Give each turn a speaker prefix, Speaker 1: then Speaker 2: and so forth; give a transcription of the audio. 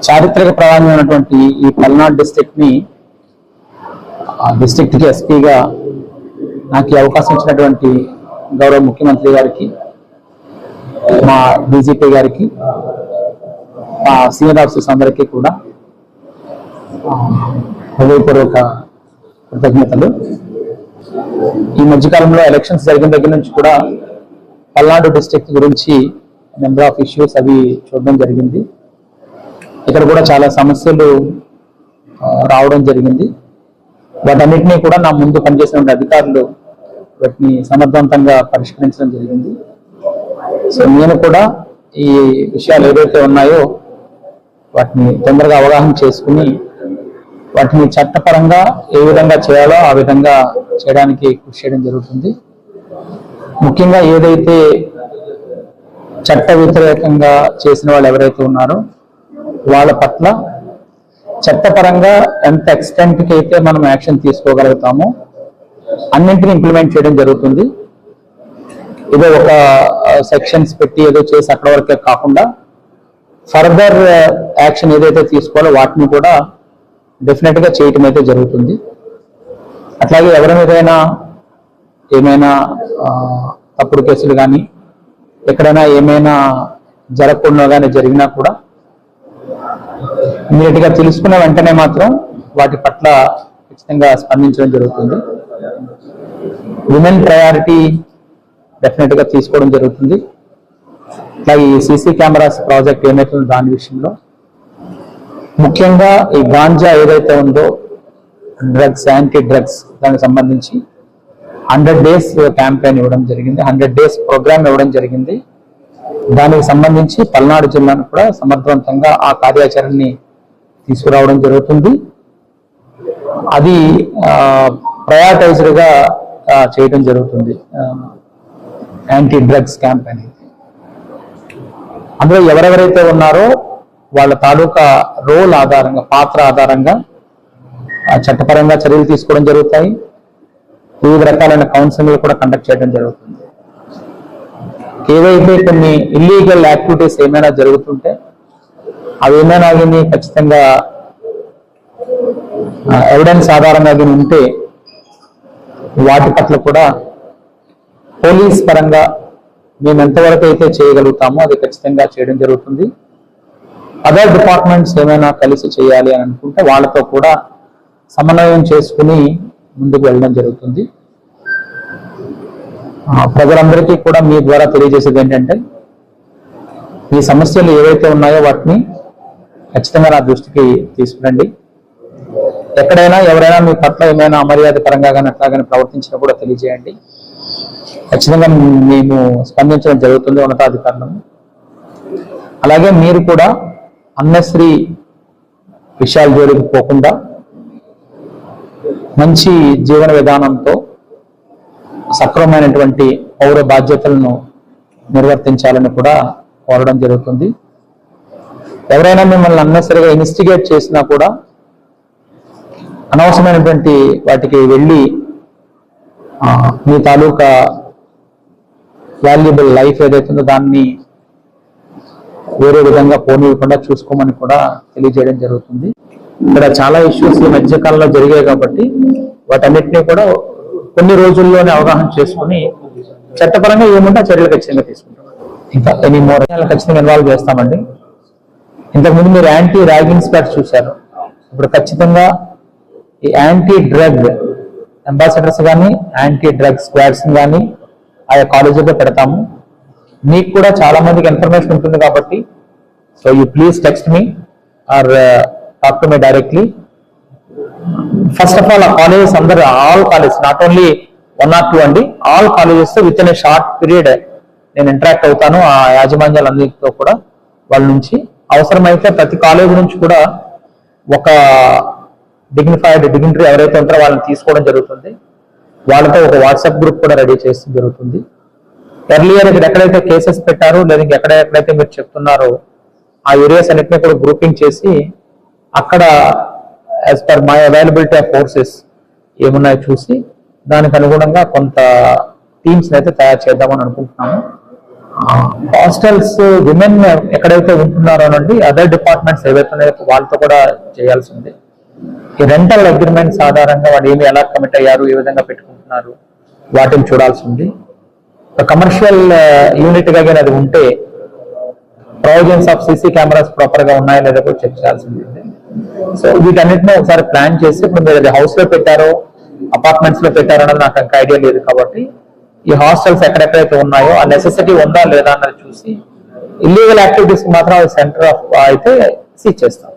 Speaker 1: చారిత్రక ప్రాధాన్యమైనటువంటి ఈ పల్నాడు డిస్ట్రిక్ట్కి ఎస్పీగా నాకు ఈ అవకాశం ఇచ్చినటువంటి గౌరవ ముఖ్యమంత్రి గారికి, మా డీజీపీ గారికి, మా సీనియర్ ఆఫీసర్స్ అందరికీ కూడా హృదయపూర్వక కృతజ్ఞతలు. ఈ మధ్యకాలంలో ఎలక్షన్స్ జరిగిన దగ్గర నుంచి కూడా పల్నాడు డిస్ట్రిక్ట్ గురించి నెంబర్ ఆఫ్ ఇష్యూస్ అవి చూడడం జరిగింది. ఇక్కడ కూడా చాలా సమస్యలు రావడం జరిగింది. వాటన్నిటినీ కూడా నా ముందు పనిచేసిన అధికారులు వాటిని సమర్థవంతంగా పరిష్కరించడం జరిగింది. సో నేను కూడా ఈ విషయాలు ఏవైతే ఉన్నాయో వాటిని తొందరగా అవగాహన చేసుకుని వాటిని చట్టపరంగా ఏ విధంగా చేయాలో ఆ విధంగా చేయడానికి కృషి చేయడం జరుగుతుంది. ముఖ్యంగా ఏదైతే చట్ట వ్యతిరేకంగా చేసిన వాళ్ళు ఎవరైతే ఉన్నారో వాళ్ళ పట్ల చట్టపరంగా ఎంత ఎక్స్టెంట్కి అయితే మనం యాక్షన్ తీసుకోగలుగుతామో అన్నింటినీ ఇంప్లిమెంట్ చేయడం జరుగుతుంది. ఏదో ఒక సెక్షన్స్ పెట్టి ఏదో చేసి అక్కడ వరకే కాకుండా ఫర్దర్ యాక్షన్ ఏదైతే తీసుకోవాలో వాటిని కూడా డెఫినెట్గా చేయటం అయితే జరుగుతుంది. అట్లాగే ఎవరి మీదైనా ఏమైనా తప్పుడు కేసులు కానీ ఎక్కడైనా ఏమైనా జరగకుండా కానీ జరిగినా కూడా ఇమీడియట్గా తెలుసుకున్న వెంటనే మాత్రం వాటి పట్ల ఖచ్చితంగా స్పందించడం జరుగుతుంది. విమెన్ ప్రయారిటీ డెఫినెట్గా తీసుకోవడం జరుగుతుంది. అలాగే ఈ సీసీ కెమెరాస్ ప్రాజెక్ట్ ఏమైతుందో దాని విషయంలో ముఖ్యంగా ఈ గాంజా ఏదైతే ఉందో డ్రగ్స్, యాంటీ డ్రగ్స్ దానికి సంబంధించి 100 days క్యాంపెయిన్ ఇవ్వడం జరిగింది, 100 days ప్రోగ్రామ్ ఇవ్వడం జరిగింది. దానికి సంబంధించి పల్నాడు జిల్లాను కూడా సమర్థవంతంగా ఆ కార్యాచరణని తీసుకురావడం జరుగుతుంది. అది ప్రయారిటైజ్డ్గా చేయడం జరుగుతుంది. యాంటీ డ్రగ్స్ క్యాంపెయిన్ అందులో ఎవరెవరైతే ఉన్నారో వాళ్ళ తాలూకా రోల్ ఆధారంగా, పాత్ర ఆధారంగా చట్టపరంగా చర్యలు తీసుకోవడం జరుగుతాయి. వివిధ రకాలైన కౌన్సిలింగ్లు కూడా కండక్ట్ చేయడం జరుగుతుంది. ఏవైతే కొన్ని ఇల్లీగల్ యాక్టివిటీస్ ఏమైనా జరుగుతుంటే అవి ఏమైనా కానీ ఖచ్చితంగా ఎవిడెన్స్ ఆధారంగా కానీ ఉంటే వాటి పట్ల కూడా పోలీస్ పరంగా మేము ఎంతవరకు అయితే చేయగలుగుతామో అది ఖచ్చితంగా చేయడం జరుగుతుంది. అదర్ డిపార్ట్మెంట్స్ ఏమైనా కలిసి చేయాలి అని అనుకుంటే వాళ్ళతో కూడా సమన్వయం చేసుకుని ముందుకు వెళ్ళడం జరుగుతుంది. ప్రజలందరికీ కూడా మీ ద్వారా తెలియజేసేది ఏంటంటే ఈ సమస్యలు ఏవైతే ఉన్నాయో వాటిని ఖచ్చితంగా నా దృష్టికి తీసుకురండి. ఎక్కడైనా ఎవరైనా మీ పట్ల ఏమైనా అమర్యాదకరంగా కానీ అట్లాగానే ప్రవర్తించినా కూడా తెలియజేయండి. ఖచ్చితంగా మేము స్పందించడం జరుగుతుంది ఉన్నతాధికారులను. అలాగే మీరు కూడా అన్నెసరీ విషయాల జోలికి పోకుండా మంచి జీవన విధానంతో సక్రమమైనటువంటి పౌర బాధ్యతలను నిర్వర్తించాలని కూడా కోరడం జరుగుతుంది. ఎవరైనా మిమ్మల్ని అన్నెసరిగా ఇన్వెస్టిగేట్ చేసినా కూడా అనవసరమైనటువంటి వాటికి వెళ్ళి మీ తాలూకా వాల్యుబుల్ లైఫ్ ఏదైతుందో దాన్ని వేరే విధంగా పోనీయకుండా చూసుకోమని కూడా తెలియజేయడం జరుగుతుంది. ఇక్కడ చాలా ఇష్యూస్ ఈ మధ్యకాలంలో జరిగాయి కాబట్టి వాటన్నిటినీ కూడా కొన్ని రోజుల్లోనే అవగాహన చేసుకుని చట్టపరంగా ఏముంటే చర్యలు ఖచ్చితంగా తీసుకుంటాం. ఇంకా ఎన్ని మోర్ ఖచ్చితంగా ఇన్వాల్వ్ చేస్తామండి. ఇంతకుముందు మీరు యాంటీ ర్యాగింగ్ స్క్వాడ్స్ చూశారు. ఇప్పుడు ఖచ్చితంగా ఈ యాంటీ డ్రగ్ అంబాసిడర్స్ కానీ యాంటీ డ్రగ్ స్క్వాడ్స్ కానీ ఆయా కాలేజీలో పెడతాము. మీకు కూడా చాలా మందికి ఇన్ఫర్మేషన్ ఉంటుంది కాబట్టి so you please text me or talk to me directly. First of all ఆ కాలేజెస్ అందరూ, all colleges, not only 1 or 2 అండి, all colleges with in a short period నేను ఇంటరాక్ట్ అవుతాను ఆ యాజమాన్యాలన్నిటితో కూడా. వాళ్ళ నుంచి అవసరమైతే ప్రతి కాలేజ్ నుంచి కూడా ఒక డిగ్నిటరీ ఎవరైతే ఉంటారో వాళ్ళని తీసుకోవడం జరుగుతుంది. వాళ్ళతో ఒక వాట్సాప్ గ్రూప్ కూడా రెడీ చేస్తూ జరుగుతుంది. ఎర్లియర్ ఇక్కడ ఎక్కడైతే కేసెస్ పెట్టారో లేదా ఎక్కడైతే మీరు చెప్తున్నారో ఆ ఏరియాస్ అన్నింటినీ కూడా గ్రూపింగ్ చేసి అక్కడ as per my availability of forces ఏమున్నాయో చూసి దానికి అనుగుణంగా కొంత టీమ్స్ అయితే తయారు చేద్దామని అనుకుంటున్నాము. హాస్టల్స్ విమెన్ ఎక్కడైతే ఉంటున్నారో అనండి అదర్ డిపార్ట్మెంట్స్ ఏవైతే ఉన్నాయో వాళ్ళతో కూడా చేయాల్సి ఉంది. ఈ రెంటల్ అగ్రిమెంట్స్ ఆధారంగా వాళ్ళు ఎలా కమిట్ అయ్యారు, ఏ విధంగా పెట్టుకుంటున్నారు వాటిని చూడాల్సి ఉంది. కమర్షియల్ యూనిట్ గా అది ఉంటే provisions of CC cameras proper గా ఉన్నాయా లేదా కూడా చెక్ చేయాల్సి ఉంటుంది. సో వీటన్నిటిని ఒకసారి ప్లాన్ చేసి ఇప్పుడు మీరు అది హౌస్ లో పెట్టారో అపార్ట్మెంట్స్ లో పెట్టారో అన్నది నాకు ఇంకా ఐడియా లేదు. కాబట్టి ఈ హాస్టల్స్ ఎక్కడెక్కడైతే ఉన్నాయో ఆ నెసెసిటీ ఉందా లేదా అన్నది చూసి ఇల్లీగల్ యాక్టివిటీస్ మాత్రం సెంటర్ ఆఫ్ అయితే సీజ్ చేస్తాం.